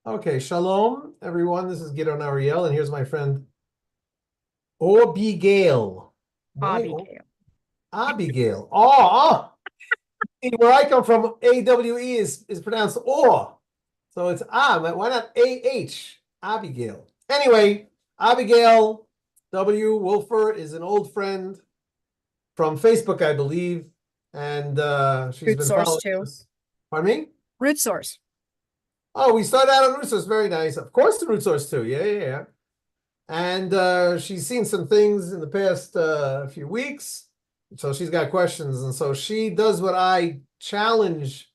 Okay, shalom, everyone. This is Gidon Ariel, and here's my friend Abigail. Abigail. Abigail. Where I come from, AWE is pronounced O. So it's why not AH? Abigail. Anyway, Abigail Wolfer is an old friend from Facebook, I believe, and she's Root been source following too. us. Pardon me? Root source. Oh, we started out on root source. Very nice. Of course, the root source too. Yeah. And she's seen some things in the past few weeks, so she's got questions, and so she does what I challenge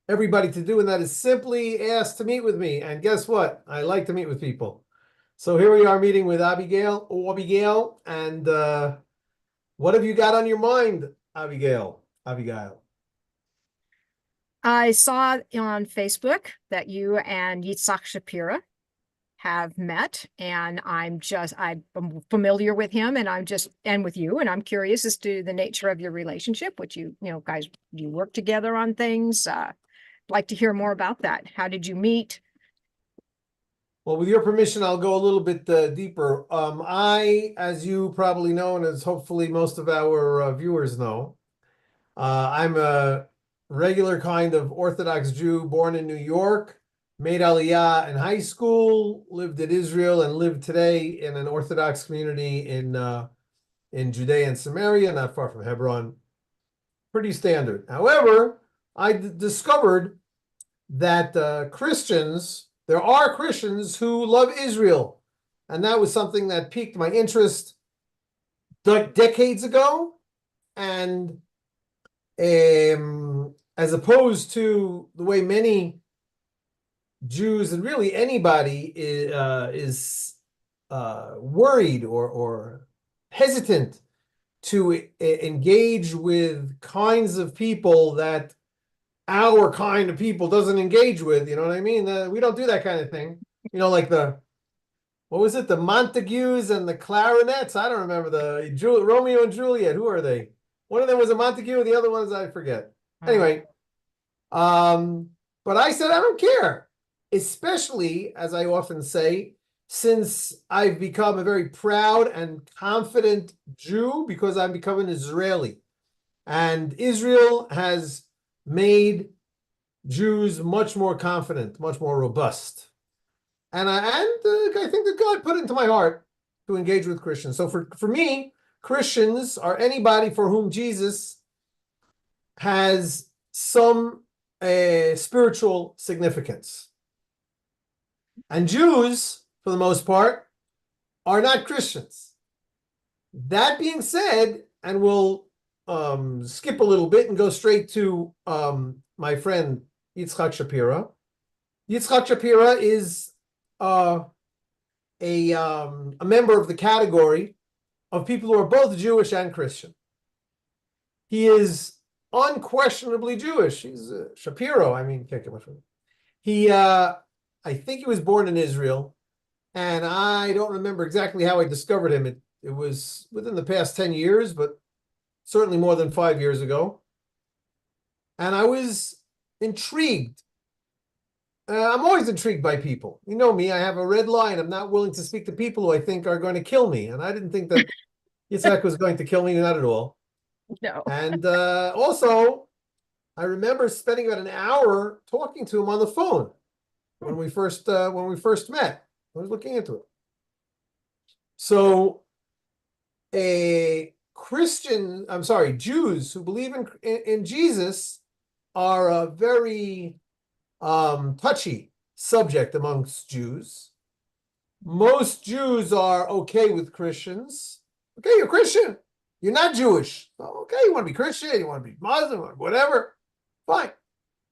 everybody to do, and that is simply ask to meet with me. And guess what? I like to meet with people. So here we are meeting with Abigail, and what have you got on your mind, Abigail? I saw on Facebook that you and Yitzhak Shapira have met, and I'm familiar with him, and with you, and I'm curious as to the nature of your relationship, which you guys, you work together on things. Like to hear more about that. How did you meet? Well, with your permission, I'll go a little bit deeper. As you probably know, and as hopefully most of our viewers know, I'm a regular kind of Orthodox Jew born in New York, made Aliyah in high school, lived in Israel, and lived today in an Orthodox community in Judea and Samaria, not far from Hebron. Pretty standard. However, I discovered that there are Christians who love Israel. And that was something that piqued my interest decades ago. And as opposed to the way many Jews and really anybody is worried or hesitant to engage with kinds of people that our kind of people doesn't engage with, you know what I mean? We don't do that kind of thing. Like what was it? The Montagues and the Clarinets? I don't remember Romeo and Juliet. Who are they? One of them was a Montague, the other ones I forget. Anyway, but I said, I don't care, especially, as I often say, since I've become a very proud and confident Jew because I'm becoming Israeli. And Israel has made Jews much more confident, much more robust. And I think that God put it into my heart to engage with Christians. So for me, Christians are anybody for whom Jesus has some spiritual significance. And Jews, for the most part, are not Christians. That being said, and we'll skip a little bit and go straight to my friend Yitzhak Shapira. Yitzhak Shapira is a member of the category of people who are both Jewish and Christian. He is unquestionably Jewish. He's Shapiro. I mean, can't get much from him. I think he was born in Israel, and I don't remember exactly how I discovered him. It was within the past 10 years, but certainly more than 5 years ago. And I was intrigued. I'm always intrigued by people. You know me, I have a red line. I'm not willing to speak to people who I think are going to kill me. And I didn't think that Yitzhak was going to kill me, not at all. No. And also, I remember spending about an hour talking to him on the phone when we first met. I was looking into it. So Jews who believe in Jesus are a very touchy subject amongst Jews. Most Jews are okay with Christians. Okay, you're Christian. You're not Jewish. Okay, you want to be Christian, you want to be Muslim, whatever. Fine.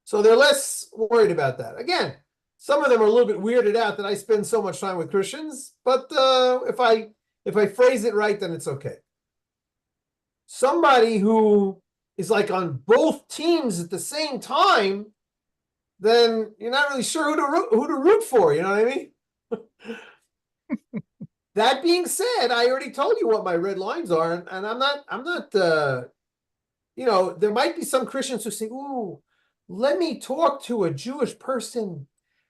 So they're less worried about that. Again, some of them are a little bit weirded out that I spend so much time with Christians, but if I phrase it right, then it's okay. Somebody who is like on both teams at the same time, then you're not really sure who to root for. You know what I mean? That being said, I already told you what my red lines are, and I'm not there might be some Christians who say, ooh, let me talk to a Jewish person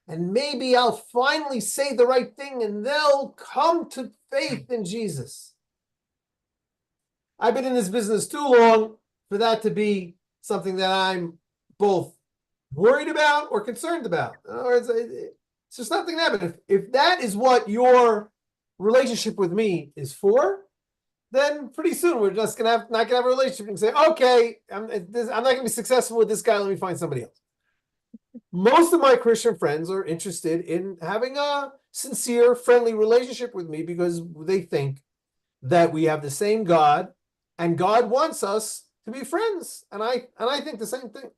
and maybe I'll finally say the right thing and they'll come to faith in Jesus. I've been in this business too long for that to be something that I'm both worried about or concerned about. In other words, it's just nothing that happen. If that is what your relationship with me is for, then pretty soon we're just not gonna have a relationship and say, okay, I'm not gonna be successful with this guy. Let me find somebody else. Most of my Christian friends are interested in having a sincere, friendly relationship with me because they think that we have the same God, and God wants us to be friends. And I think the same thing.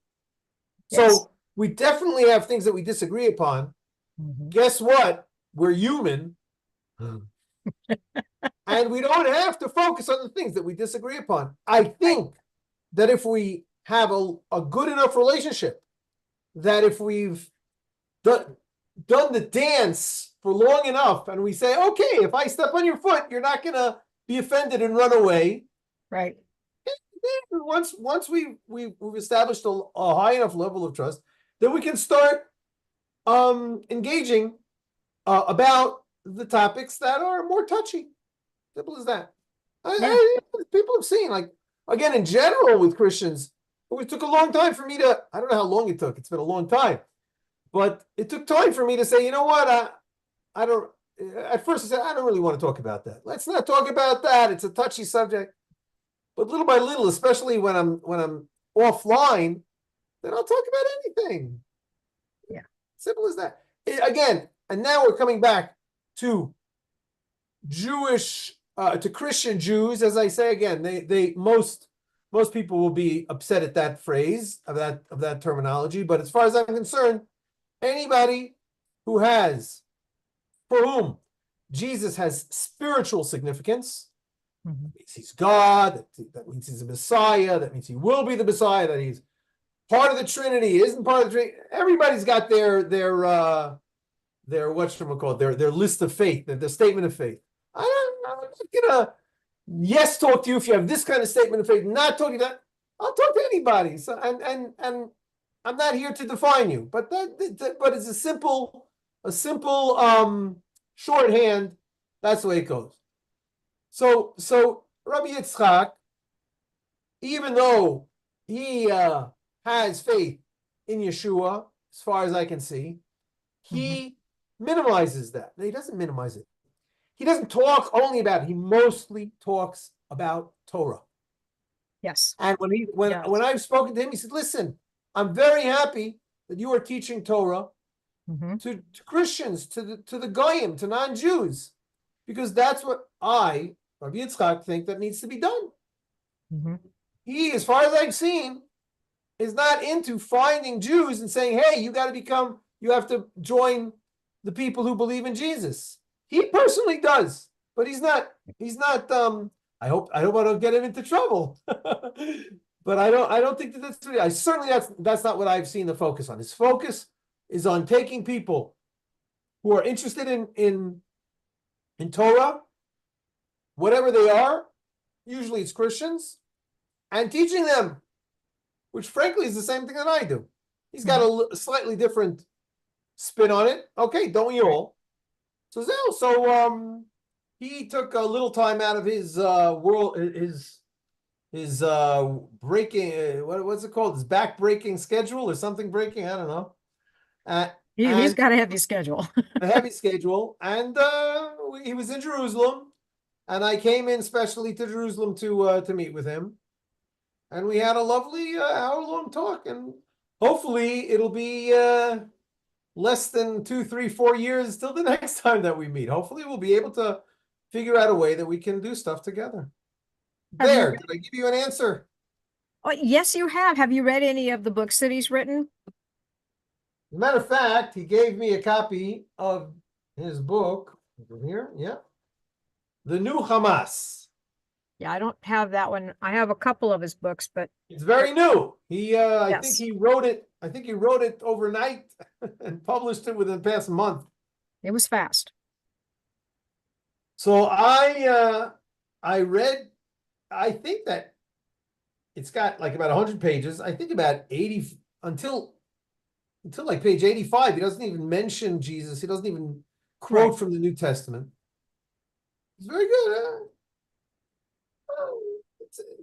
Yes. So we definitely have things that we disagree upon. Mhm. Guess what? We're human. And we don't have to focus on the things that we disagree upon. I think that if we have a good enough relationship, that if we've done the dance for long enough and we say, okay, if I step on your foot, you're not going to be offended and run away. Right. Once we've established a high enough level of trust, then we can start engaging about the topics that are more touchy. Simple as that. Yeah. People have seen, like, again, in general with Christians, it took a long time for me to, I don't know how long it took. It's been a long time. But it took time for me to say, you know what, I don't, at first I said, I don't really want to talk about that. Let's not talk about that. It's a touchy subject. But little by little, especially when I'm offline, then I'll talk about anything. Yeah. Simple as that. Again, and now we're coming back to to Christian Jews. As I say again, most people will be upset at that phrase of that terminology. But as far as I'm concerned, anybody for whom Jesus has spiritual significance, Mhm. means he's God, that means he's a Messiah, that means he will be the Messiah, that he's part of the Trinity, isn't part of the Trinity. Everybody's got their whatchamacallit, their list of faith, their statement of faith. I'm not gonna talk to you if you have this kind of statement of faith, not talking that. I'll talk to anybody. So and I'm not here to define you, but but it's a simple shorthand. That's the way it goes. So Rabbi Yitzchak, even though he has faith in Yeshua, as far as I can see, he minimizes that. No, he doesn't minimize it. He doesn't talk only about it. He mostly talks about Torah. Yes. And when I've spoken to him, he said, listen, I'm very happy that you are teaching Torah to Christians, to the Goyim, to non-Jews, because that's what Rabbi Yitzchak, think that needs to be done. He, as far as I've seen, is not into finding Jews and saying, hey, you have to join the people who believe in Jesus. He personally does, but he's not, I hope I don't get him into trouble. But I don't think that's really, that's not what I've seen the focus on. His focus is on taking people who are interested in Torah, whatever they are, usually it's Christians, and teaching them, which frankly is the same thing that I do. He's got a slightly different spin on it. Okay, don't we all? So he took a little time out of his breaking, what's it called? His back breaking schedule or something breaking, I don't know. He's And got a heavy schedule. a heavy schedule, and he was in Jerusalem, and I came in specially to Jerusalem to meet with him, and we had a lovely hour-long talk, and hopefully it'll be less than 2, 3, 4 years till the next time that we meet. Hopefully we'll be able to figure out a way that we can do stuff together. Have you Did I give you an answer? Oh, yes, you have. Have you read any of the books that he's written? As a matter of fact, he gave me a copy of his book over here. Yeah. The New Hamas. Yeah, I don't have that one. I have a couple of his books, but It's very new. I think yes, he wrote it overnight and published it within the past month. it was fast. So I read, I think that it's got like about 100 pages. I think about 80 until like page 85. He doesn't even mention Jesus. He doesn't even Right. quote from the New Testament. It's very good.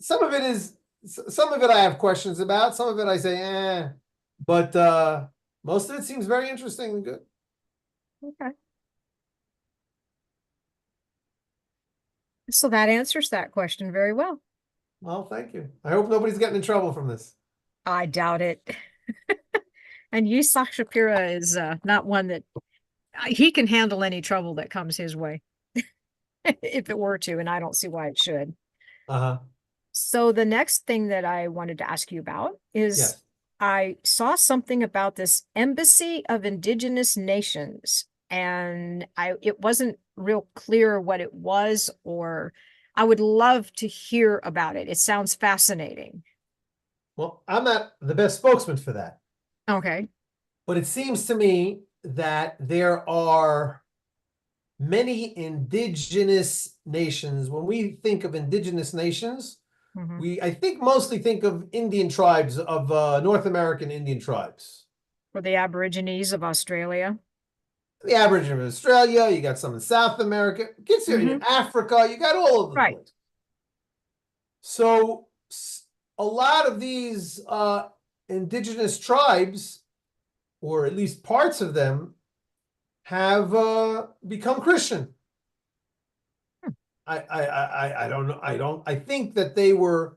Some of it I have questions about. Some of it I say, but most of it seems very interesting and good. Okay. So that answers that question very well. Well, thank you. I hope nobody's getting in trouble from this. I doubt it. And Yitzhak Shapira is not one that he can handle any trouble that comes his way if it were to, and I don't see why it should. Uh-huh. So the next thing that I wanted to ask you about is Yes. I saw something about this Embassy of Indigenous Nations, and it wasn't real clear what it was, or I would love to hear about it. It sounds fascinating. Well, I'm not the best spokesman for that, Okay. but it seems to me that there are many indigenous nations. When we think of indigenous nations, Hmm. I think mostly think of Indian tribes, of North American Indian tribes. For the Aborigines of Australia. The Aboriginal of Australia, you got some in South America, gets here in Hmm. Africa, you got all over the Right. place. So a lot of these indigenous tribes, or at least parts of them, have become Christian. I don't know. I think that they were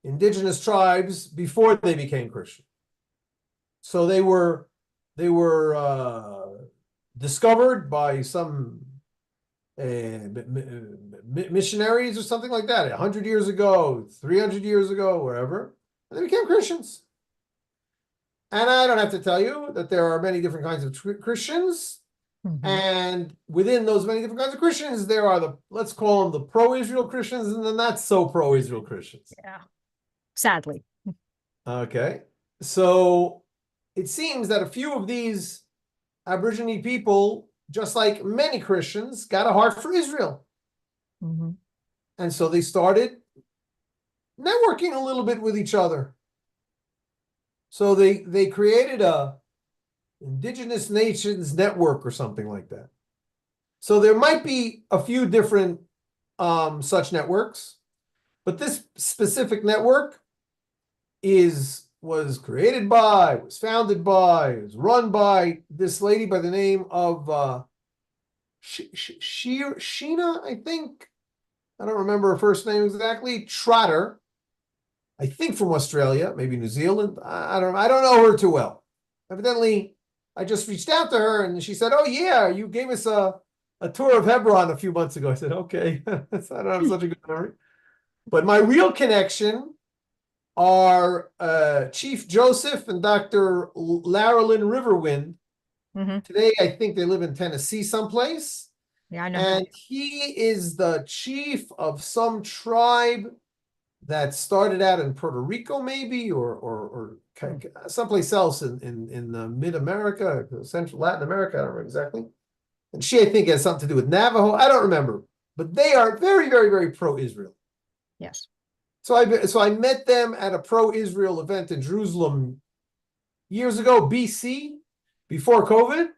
indigenous tribes before they became Christian. So they were discovered by some missionaries or something like that 100 years ago, 300 years ago, wherever, and they became Christians. And I don't have to tell you that there are many different kinds of Christians. Hmm. And within those many different kinds of Christians, there are let's call them the pro-Israel Christians and the not so pro-Israel Christians. Yeah. Sadly. Okay. So it seems that a few of these Aborigine people, just like many Christians, got a heart for Israel. Hmm. And so they started networking a little bit with each other. So they created a Indigenous Nations Network or something like that. So there might be a few different such networks, but this specific network was created by, was founded by, was run by this lady by the name of Sheena, I think. I don't remember her first name exactly. Trotter, I think from Australia, maybe New Zealand. I don't know her too well. Evidently, I just reached out to her and she said, "Oh yeah, you gave us a tour of Hebron a few months ago." I said, "Okay." I don't have such a good memory. But my real connection are Chief Joseph and Dr. Larilyn Riverwind. Hmm. Today, I think they live in Tennessee someplace. Yeah, I know. And he is the chief of some tribe that started out in Puerto Rico, maybe, or Hmm. someplace else in mid-America, Central Latin America, I don't remember exactly. And she, I think, has something to do with Navajo. I don't remember. But they are very, very, very pro-Israel. Yes. So I met them at a pro-Israel event in Jerusalem years ago, BC, before COVID.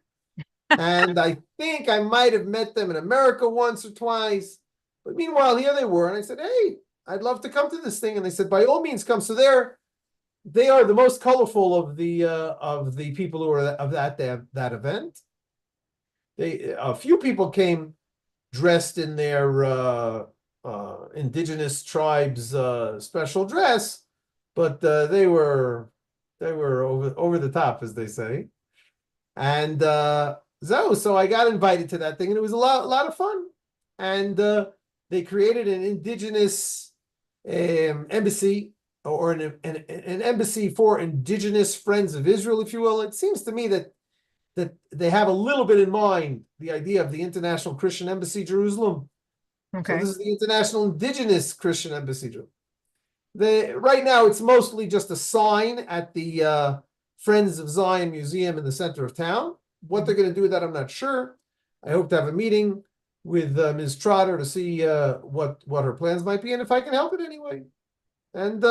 And I think I might have met them in America once or twice. But meanwhile, here they were. And I said, "Hey, I'd love to come to this thing." And they said, "By all means, come." So they are the most colorful of the people who are of that event. A few people came dressed in their indigenous tribes special dress, but they were over the top, as they say. And so I got invited to that thing, and it was a lot of fun. And they created an indigenous embassy, or an embassy for indigenous friends of Israel, if you will. It seems to me that they have a little bit in mind the idea of the International Christian Embassy Jerusalem. So Okay. this is the International Indigenous Christian Embassy Jerusalem. Right now, it's mostly just a sign at the Friends of Zion Museum in the center of town. What they're going to do with that, I'm not sure. I hope to have a meeting with Ms. Trotter to see what her plans might be and if I can help it anyway. And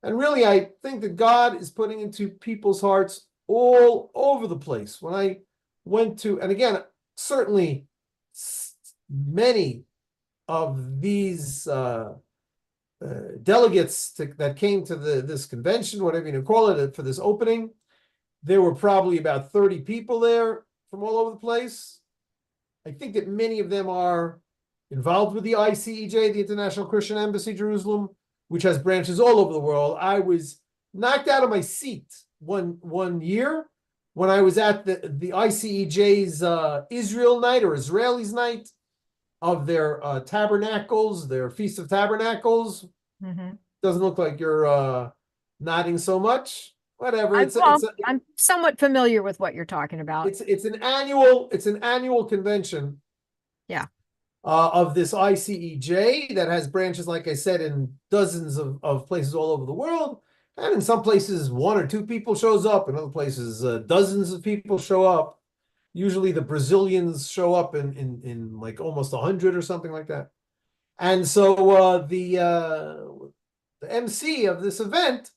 And really, I think that God is putting into people's hearts all over the place. When I went to, and again, certainly many of these delegates that came to this convention, whatever you call it, for this opening, there were probably about 30 people there from all over the place. I think that many of them are involved with the ICEJ, the International Christian Embassy, Jerusalem, which has branches all over the world. I was knocked out of my seat one year when I was at the ICEJ's Israel night, or Israelis night, of their tabernacles, their Feast of Tabernacles. Mhm. Doesn't look like you're nodding so much. Whatever. I'm somewhat familiar with what you're talking about. It's an annual convention. Yeah. Of this ICEJ that has branches, like I said, in dozens of places all over the world. And in some places, 1 or 2 people shows up. In other places, dozens of people show up. Usually the Brazilians show up in like almost 100 or something like that. And so the MC of this event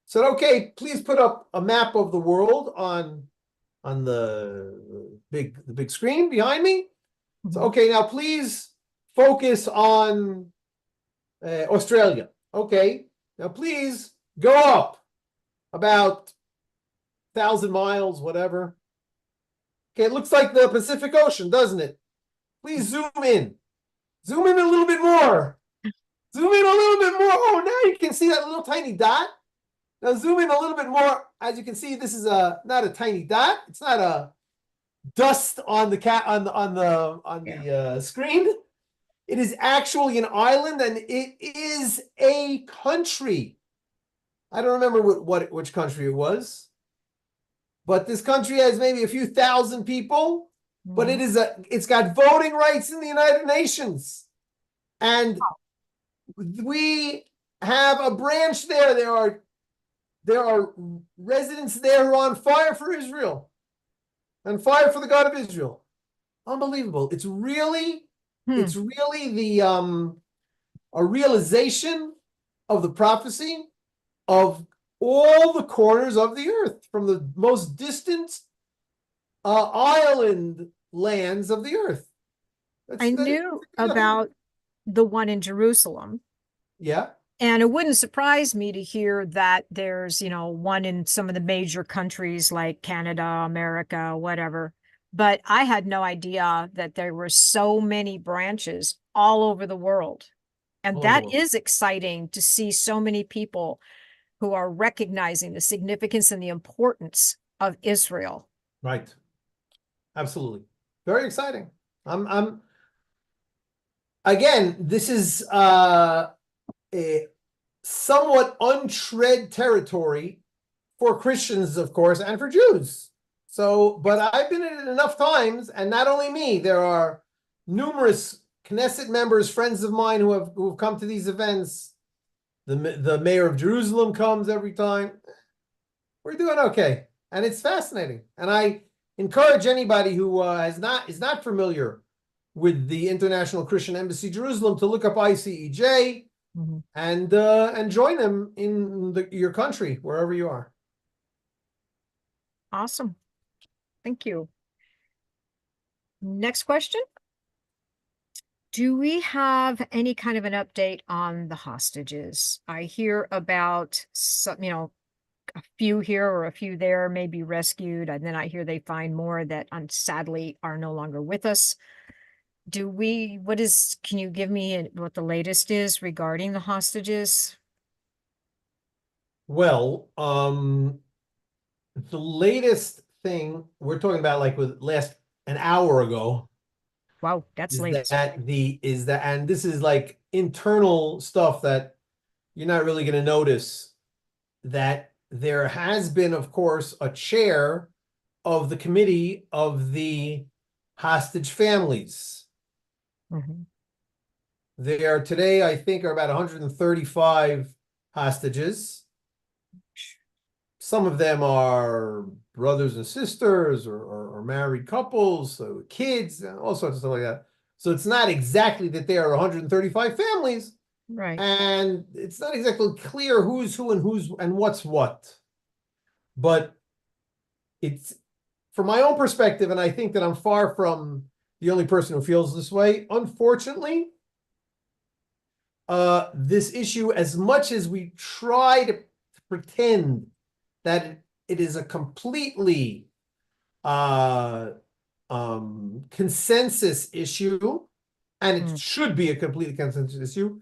said, okay, please put up a map of the world on the big screen behind me. So, okay, now please focus on Australia. Okay, now please go up about 1,000 miles, whatever. Okay, it looks like the Pacific Ocean, doesn't it? Please zoom in. Zoom in a little bit more. Zoom in a little bit more. Oh, now you can see that little tiny dot. Now zoom in a little bit more. As you can see, this is not a tiny dot. It's not a dust on the screen. It is actually an island, and it is a country. I don't remember which country it was, but this country has maybe a few thousand people, but it's got voting rights in the United Nations, and we have a branch there. There are residents there who are on fire for Israel and fire for the God of Israel. Unbelievable. It's really the a realization of the prophecy of all the corners of the earth, from the most distant island lands of the earth. I knew about the one in Jerusalem. Yeah. And it wouldn't surprise me to hear that there's, one in some of the major countries like Canada, America, whatever. But I had no idea that there were so many branches all over the world. And that is exciting to see so many people who are recognizing the significance and the importance of Israel. Right. Absolutely. Very exciting. I'm again, this is a somewhat untread territory for Christians, of course, and for Jews. So, but I've been in it enough times, and not only me, there are numerous Knesset members, friends of mine who have come to these events. The mayor of Jerusalem comes every time. We're doing okay, and it's fascinating. And I encourage anybody who is not familiar with the International Christian Embassy Jerusalem to look up ICEJ and join them in your country, wherever you are. Awesome. Thank you. Next question. Do we have any kind of an update on the hostages? I hear about some, a few here or a few there may be rescued, and then I hear they find more that sadly are no longer with us. Can you give me what the latest is regarding the hostages? Well, the latest thing we're talking about, like with an hour ago. Wow, that's latest. And this is like internal stuff that you're not really going to notice, that there has been, of course, a chair of the committee of the hostage families. There today, I think, are about 135 hostages. Some of them are brothers and sisters or married couples, so kids, and all sorts of stuff like that. So it's not exactly that there are 135 families, Right. And it's not exactly clear who's who and who's and what's what. But it's from my own perspective, and I think that I'm far from the only person who feels this way. Unfortunately, this issue, as much as we try to pretend that it is a completely consensus issue, and it should be a completely consensus issue,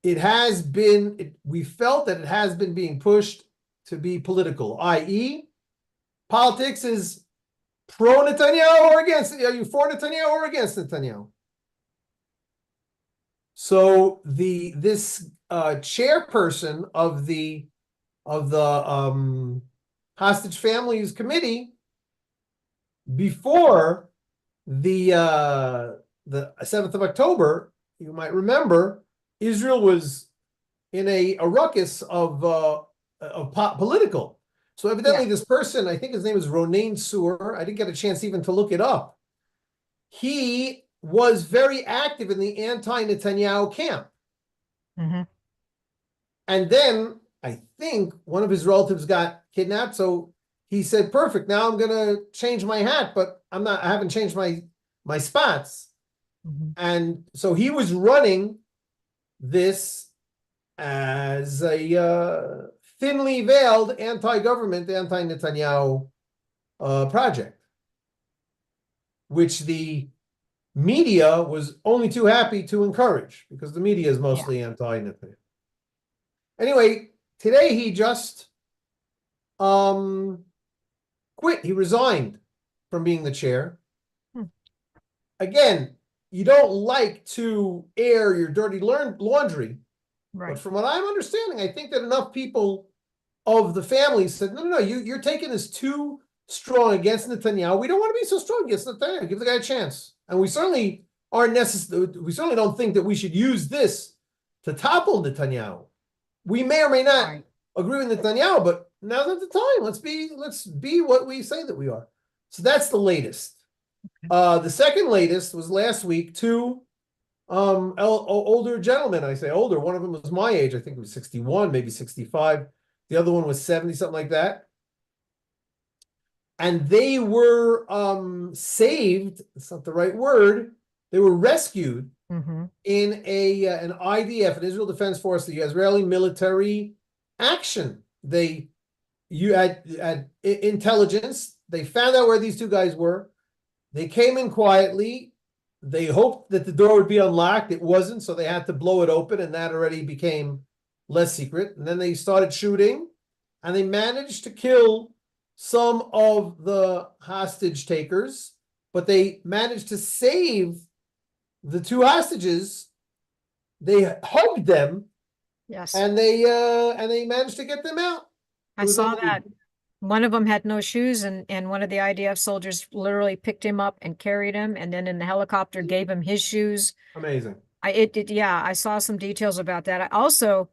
it has been, we felt that it has been being pushed to be political, i.e., politics is pro Netanyahu or against, are you for Netanyahu or against Netanyahu? So this chairperson of the hostage families committee, before the 7th of October, you might remember, Israel was in a ruckus of political. So evidently, this person, I think his name is Ronain Sur. I didn't get a chance even to look it up. He was very active in the anti-Netanyahu camp. Mm-hmm. And then I think one of his relatives got kidnapped. So he said, perfect, now I'm going to change my hat, but I haven't changed my spots. Mm-hmm. And so he was running this as a thinly veiled anti-government, anti-Netanyahu project, which the media was only too happy to encourage, because the media is mostly anti-Netanyahu. Anyway, today he just quit. He resigned from being the chair. Again, you don't like to air your dirty laundry. Right. But from what I'm understanding, I think that enough people of the family said, no, you're taking this too strong against Netanyahu. We don't want to be so strong against Netanyahu. Give the guy a chance. And we certainly aren't necessary. We certainly don't think that we should use this to topple Netanyahu. We may or may not agree with Netanyahu, but now's not the time. Let's be what we say that we are. So that's the latest. The second latest was last week. Two older gentlemen. I say older. One of them was my age. I think it was 61, maybe 65. The other one was 70, something like that. And they were saved. It's not the right word. They were rescued in an IDF, an Israel Defense Force, the Israeli military action. You had intelligence. They found out where these two guys were. They came in quietly. They hoped that the door would be unlocked. It wasn't, so they had to blow it open, and that already became less secret. And then they started shooting, and they managed to kill some of the hostage takers, but they managed to save the two hostages. They hugged them. Yes. And they managed to get them out. I saw that. One of them had no shoes, and one of the IDF soldiers literally picked him up and carried him, and then in the helicopter gave him his shoes. Amazing. I saw some details about that. I also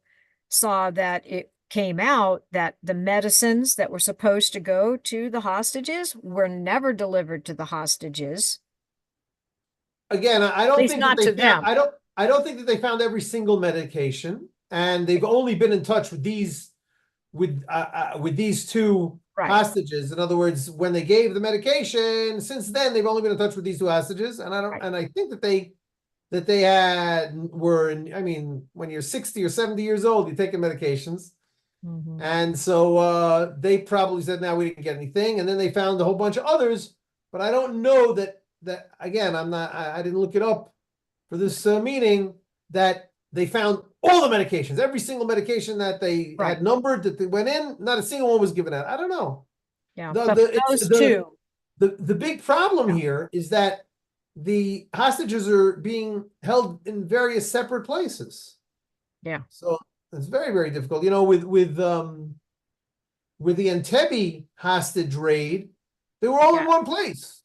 saw that it came out that the medicines that were supposed to go to the hostages were never delivered to the hostages. Again, I don't least think not that to they found, them. I don't think that they found every single medication, and they've only been in touch with these two hostages. In other words, when they gave the medication, since then they've only been in touch with these two hostages, and I think that they were in, I mean, when you're 60 or 70 years old, you're taking medications. And so they probably said, "Now we didn't get anything," and then they found a whole bunch of others. But I don't know that again. I didn't look it up for this meeting, that they found all the medications, every single medication that they had numbered, that they went in. Not a single one was given out. I don't know. Yeah, those two. The big problem here is that the hostages are being held in various separate places. Yeah. So it's very, very difficult. You know, with the Entebbe hostage raid, they were all in one place.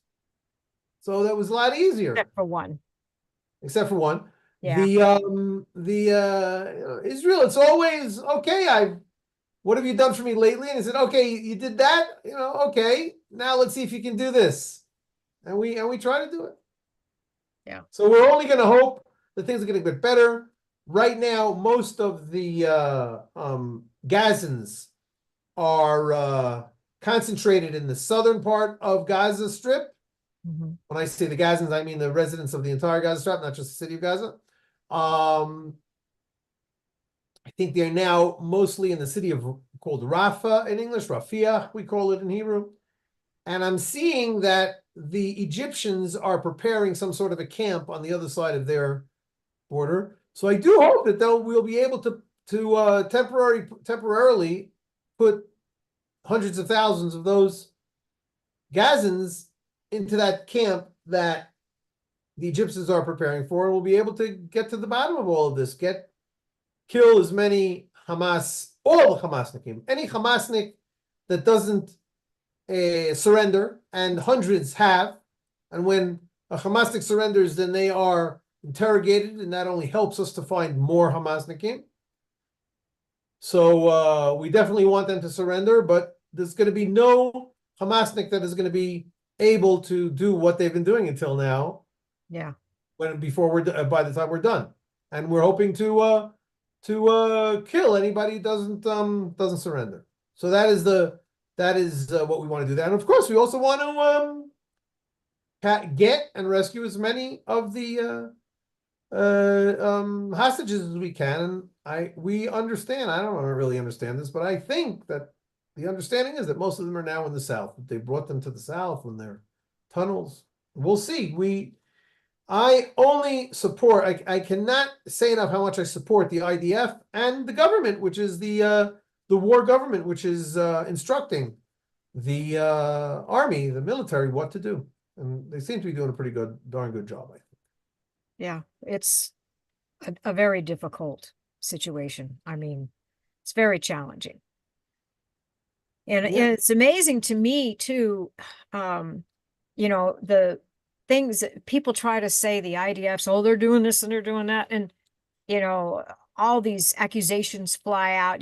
So that was a lot easier. Except for one. Yeah. Israel, it's always, okay, what have you done for me lately? And he said, okay, you did that, okay, now let's see if you can do this. And we try to do it. Yeah. So we're only going to hope that things are going to get better. right now, most of the Gazans are concentrated in the southern part of Gaza Strip. Mhm. When I say the Gazans, I mean the residents of the entire Gaza Strip, not just the city of Gaza. Um, I think they're now mostly in the city of called Rafah in English, Rafia, we call it in Hebrew. And I'm seeing that the Egyptians are preparing some sort of a camp on the other side of their border. So I do hope that we'll be able to temporarily put hundreds of thousands of those Gazans into that camp that the Egyptians are preparing for, and we'll be able to get to the bottom of all of this. Kill as many all the Hamasnikim, any Hamasnik that doesn't surrender, and hundreds have. And when a Hamasnik surrenders, then they are interrogated, and that only helps us to find more Hamasnikim. So we definitely want them to surrender, but there's going to be no Hamasnik that is going to be able to do what they've been doing until now. Yeah. Before we're by the time we're done, and we're hoping to kill anybody who doesn't surrender. So that is what we want to do. And of course, we also want to get and rescue as many of the hostages as we can. And we understand. I don't really understand this, but I think that the understanding is that most of them are now in the south. They brought them to the south in their tunnels. We'll see. I only support. I cannot say enough how much I support the IDF and the government, which is the war government, which is instructing the army, the military, what to do, and they seem to be doing a darn good job, I think. Yeah. It's a very difficult situation. I mean, it's very challenging. And Yeah, it's amazing to me too, the things that people try to say, the IDFs, oh, they're doing this and they're doing that. And, you know, all these accusations fly out,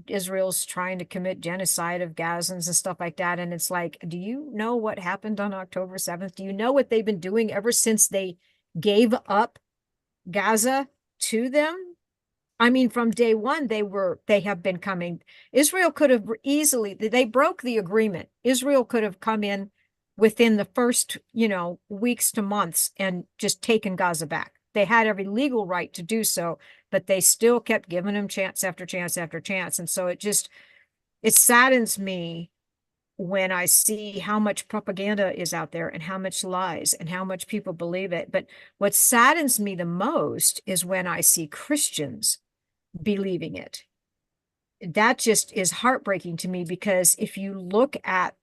Israel's trying to commit genocide of Gazans and stuff like that. And it's like, do you know what happened on October 7th? Do you know what they've been doing ever since they gave up Gaza to them? I mean, from day one, they have been coming. Israel could have easily, they broke the agreement. Israel could have come in within the first, weeks to months and just taken Gaza back. They had every legal right to do so, but they still kept giving them chance after chance after chance. And so it saddens me when I see how much propaganda is out there and how much lies and how much people believe it. But what saddens me the most is when I see Christians believing it. That just is heartbreaking to me, because if you look at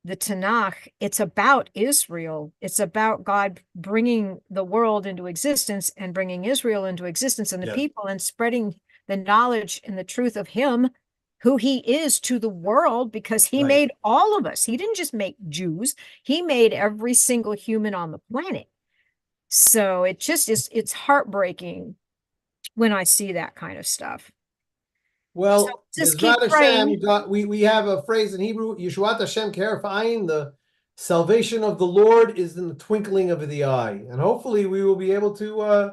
the Tanakh, it's about Israel. It's about God bringing the world into existence and bringing Israel into existence and the yes, people, and spreading the knowledge and the truth of Him, who He is, to the world, because He right. made all of us. He didn't just make Jews, He made every single human on the planet. So it's heartbreaking when I see that kind of stuff. So Well, just Bezrat keep Hashem, praying. we have a phrase in Hebrew, Yeshuat Hashem K'haref Ayin, the salvation of the Lord is in the twinkling of the eye. And hopefully we will be able to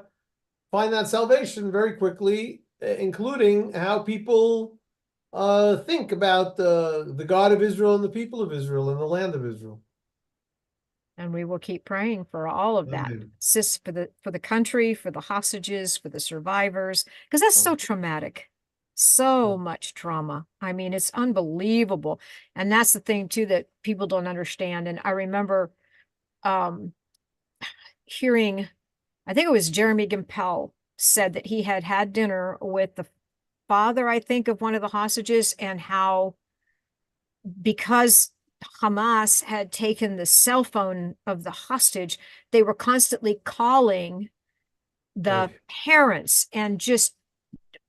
find that salvation very quickly, including how people think about the God of Israel and the people of Israel and the land of Israel. And we will keep praying for all of that. Amen. Assist for the country, for the hostages, for the survivors, because that's so traumatic. So much trauma. I mean, it's unbelievable. And that's the thing too that people don't understand. And I remember um hearing, I think it was Jeremy Gimpel said that he had had dinner with the father, I think, of one of the hostages, and how, because Hamas had taken the cell phone of the hostage, they were constantly calling the Oy. parents and just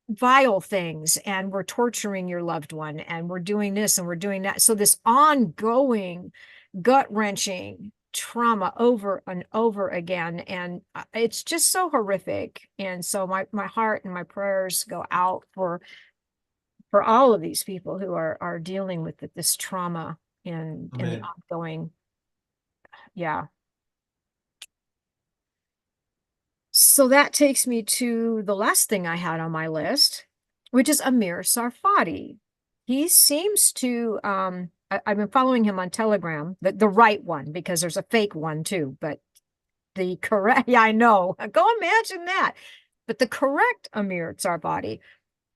vile things, and we're torturing your loved one, and we're doing this and we're doing that. So this ongoing gut-wrenching trauma over and over again, and it's just so horrific. And so my heart and my prayers go out for all of these people who are dealing with this trauma in the Amen. ongoing. Yeah. So that takes me to the last thing I had on my list, which is Amir Sarfati. He seems to, I've been following him on Telegram, the right one, because there's a fake one too, but the correct, yeah, I know. Go imagine that. But the correct Amir Sarfati,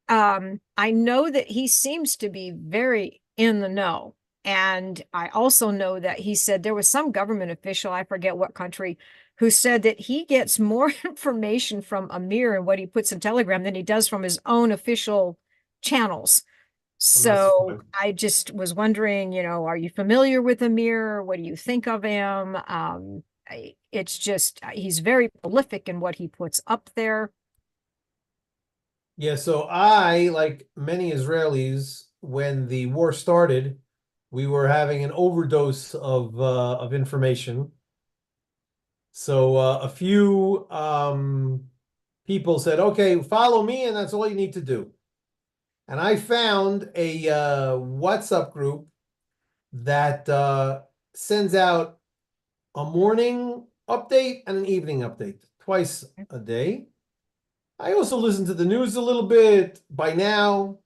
I know that he seems to be very in the know. And I also know that he said there was some government official, I forget what country, who said that he gets more information from Amir and what he puts in Telegram than he does from his own official channels. I'm not So surprised. I just was wondering, are you familiar with Amir? What do you think of him? It's just, he's very prolific in what he puts up there. Yeah, so I, like many Israelis, when the war started, we were having an overdose of information. So a few people said, "Okay, follow me, and that's all you need to do." And I found a WhatsApp group that sends out a morning update and an evening update twice a day. I also listen to the news a little bit by now,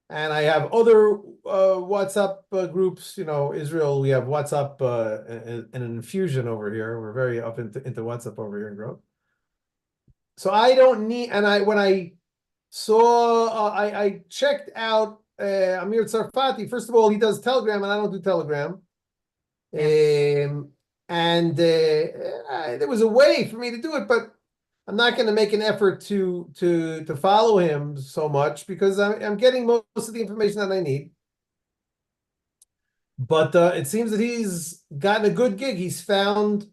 and I have other WhatsApp groups. Israel, we have WhatsApp and an infusion over here. We're very up into WhatsApp over here in Grove. So I don't need, and when I saw, I checked out Amir Tsarfati. First of all, he does Telegram, and I don't do Telegram. Yeah, And there was a way for me to do it, but I'm not going to make an effort to follow him so much because I'm getting most of the information that I need. But it seems that he's gotten a good gig. He's found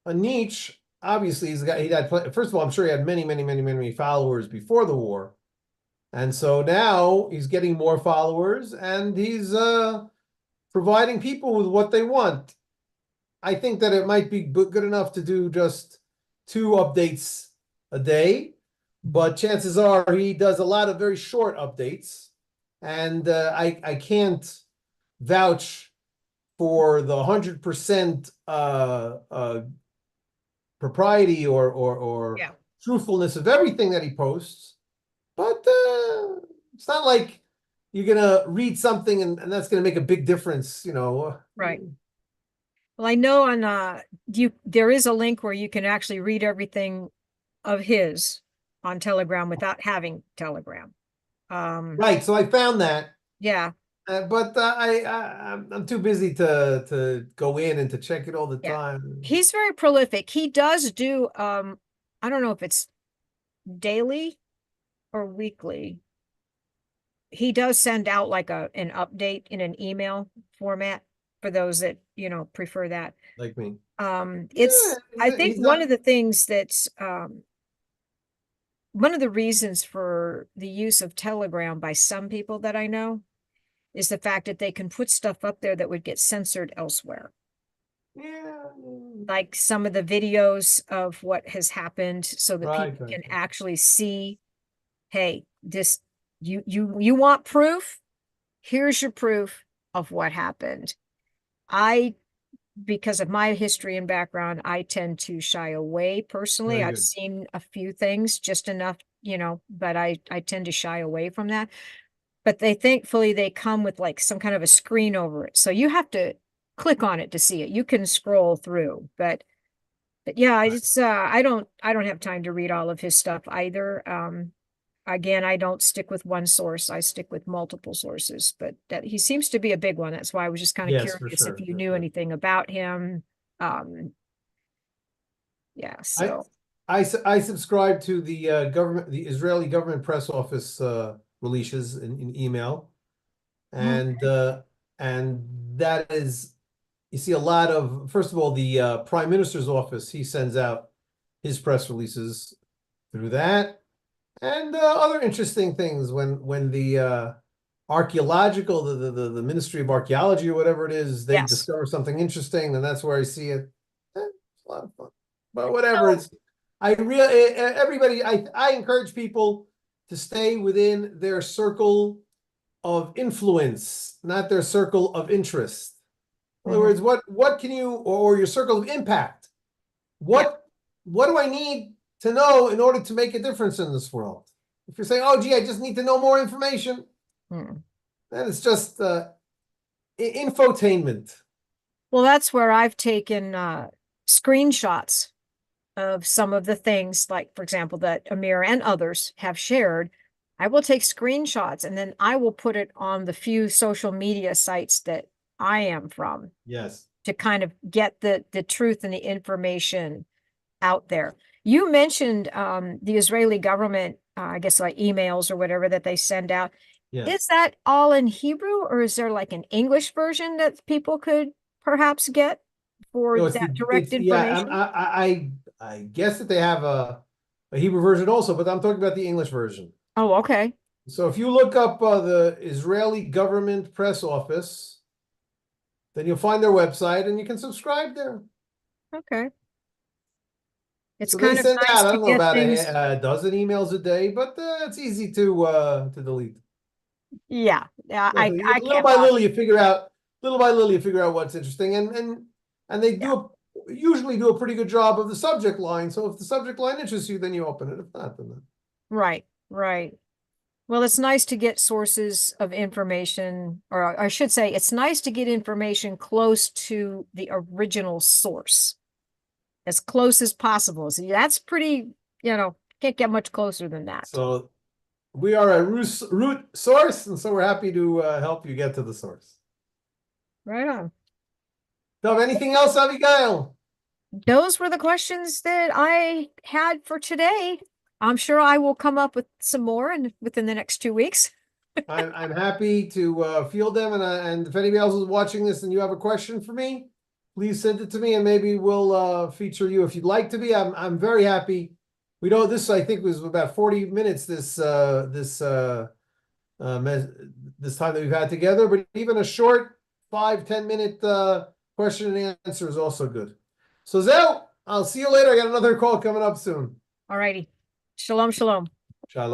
a niche. Obviously, he had first of all, I'm sure he had many, many, many, many followers before the war, and so now he's getting more followers, and he's providing people with what they want. I think that it might be good enough to do just 2 updates a day, but chances are he does a lot of very short updates, and I can't vouch for the 100% propriety or yeah, truthfulness of everything that he posts. But it's not like you're gonna read something and that's gonna make a big difference. right. Well, I know on there is a link where you can actually read everything of his on Telegram without having Telegram. Right. So I found that, Yeah, but I'm too busy to go in and to check it all the yeah. time. He's very prolific. He does do I don't know if it's daily or weekly. He does send out like an update in an email format for those that, prefer that. Like me. Yeah, It's I think he's not one of the reasons for the use of Telegram by some people that I know is the fact that they can put stuff up there that would get censored elsewhere. yeah. Like some of the videos of what has happened so that Right, people right, can right. actually see, hey, this you want proof? Here's your proof of what happened. I Because of my history and background, I tend to shy away personally. Very I've good. seen a few things just enough, but I tend to shy away from that. But thankfully they come with like some kind of a screen over it. So you have to click on it to see it. You can scroll through, but yeah, I don't have time to read all of his stuff either. Again, I don't stick with one source. I stick with multiple sources, but that he seems to be a big one. That's why I was just kind of Yes, for curious if sure, you for knew sure. anything about him. Um, yeah, I so I subscribe to the Israeli government press office releases in email, mm, and that is, you see a lot of, first of all, the prime minister's office, he sends out his press releases through that, and other interesting things when the archaeological the Ministry of Archaeology or whatever it is, they yes. discover something interesting, and that's where I see it. It's a lot of fun. But whatever, So it's I really everybody, I encourage people to stay within their circle of influence, not their circle of interest. In other mhm, words, what can you, or your circle of impact? yeah, What what do I need to know in order to make a difference in this world. If you're saying, oh, gee, I just need to know more information, Hmm. then it's just infotainment. Well, that's where I've taken screenshots of some of the things, like, for example, that Amir and others have shared. I will take screenshots and then I will put it on the few social media sites that I am from Yes. to kind of get the truth and the information out there. You mentioned the Israeli government, I guess like emails or whatever that they send out. Yes. Is that all in Hebrew, or is there like an English version that people could perhaps get for No, that direct it's yeah. information? I guess that they have a Hebrew version also, but I'm talking about the English version. Oh, okay. So if you look up the Israeli Government Press Office, then you'll find their website and you can subscribe there. Okay. It's So they kind of send nice out, I to don't know, get about things. a dozen emails a day, but it's easy to delete. Yeah, yeah, Yeah, I little can't by little, possibly. you figure out. Little by little, you figure out what's interesting, and they Yeah, usually do a pretty good job of the subject line. So if the subject line interests you, then you open it. If not, then not. right, right. Well, it's nice to get sources of information, or I should say, it's nice to get information close to the original source, as close as possible. So that's pretty, can't get much closer than that. So we are a root source, and so we're happy to help you get to the source. Right on. So, anything else, Abigail? Those were the questions that I had for today. I'm sure I will come up with some more within the next 2 weeks. I'm happy to field them, and if anybody else is watching this and you have a question for me, please send it to me, and maybe we'll feature you if you'd like to be. I'm very happy. We know this. I think was about 40 minutes. This time that we've had together, but even a short 5-10 minute question and answer is also good. So Zell, I'll see you later. I got another call coming up soon. All righty. Shalom, shalom. Shalom.